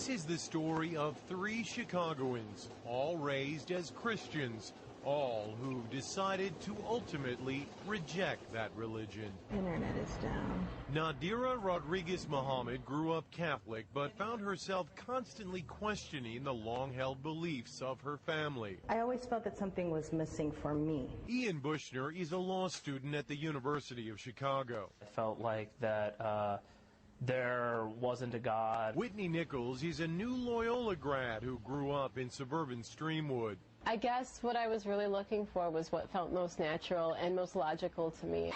This is the story of 3 Chicagoans, all raised as Christians, all who decided to ultimately reject that religion. Internet is down. Nadira Rodriguez Muhammad grew up Catholic, but found herself constantly questioning the long-held beliefs of her family. I always felt that something was missing for me. Ian Bushner is a law student at the University of Chicago. I felt like that there wasn't a God. Whitney Nichols is a new Loyola grad who grew up in suburban Streamwood. I guess what I was really looking for was what felt most natural and most logical to me.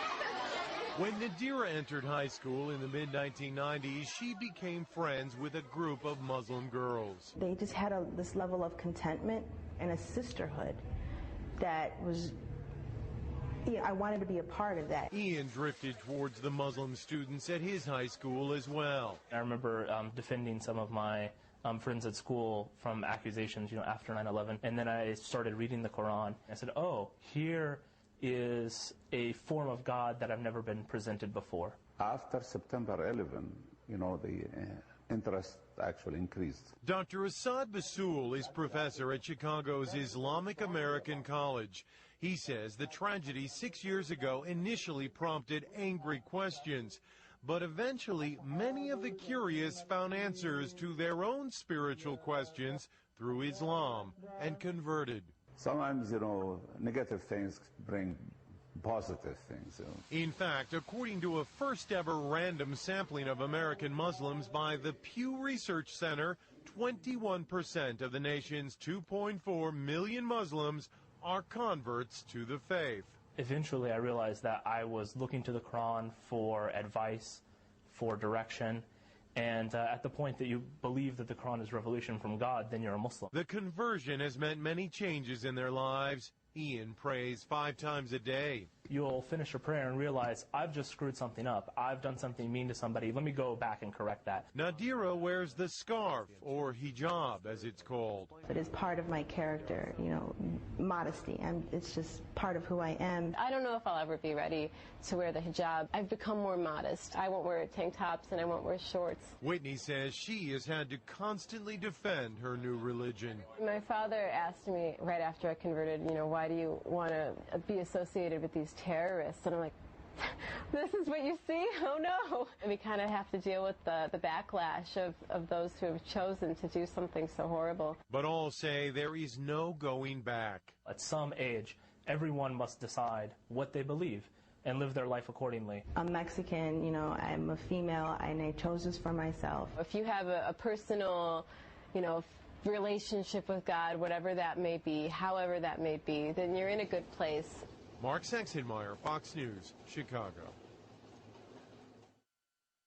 When Nadira entered high school in the mid-1990s, she became friends with a group of Muslim girls. They just had this level of contentment and a sisterhood that was, I wanted to be a part of that. Ian drifted towards the Muslim students at his high school as well. I remember defending some of my friends at school from accusations, after 9/11. And then I started reading the Koran. I said, oh, here is a form of God that I've never been presented before. After September 11, the interest actually increased. Dr. Assad Basul is professor at Chicago's Islamic American College. He says the tragedy 6 years ago initially prompted angry questions, but eventually many of the curious found answers to their own spiritual questions through Islam and converted. Sometimes, negative things bring positive things. In fact, according to a first-ever random sampling of American Muslims by the Pew Research Center, 21% of the nation's 2.4 million Muslims are converts to the faith. Eventually, I realized that I was looking to the Quran for advice, for direction, and at the point that you believe that the Quran is revelation from God, then you're a Muslim. The conversion has meant many changes in their lives. Ian prays 5 times a day. You'll finish a prayer and realize, I've just screwed something up. I've done something mean to somebody. Let me go back and correct that. Nadira wears the scarf, or hijab as it's called. It is part of my character, modesty, and it's just part of who I am. I don't know if I'll ever be ready to wear the hijab. I've become more modest. I won't wear tank tops and I won't wear shorts. Whitney says she has had to constantly defend her new religion. My father asked me right after I converted, why do you want to be associated with these terrorists? And I'm like, this is what you see? Oh no. And we kind of have to deal with the backlash of those who have chosen to do something so horrible. But all say there is no going back. At some age, everyone must decide what they believe and live their life accordingly. I'm Mexican, I'm a female, and I chose this for myself. If you have a personal, relationship with God, whatever that may be, however that may be, then you're in a good place. Mark Sexenmeyer, Fox News, Chicago.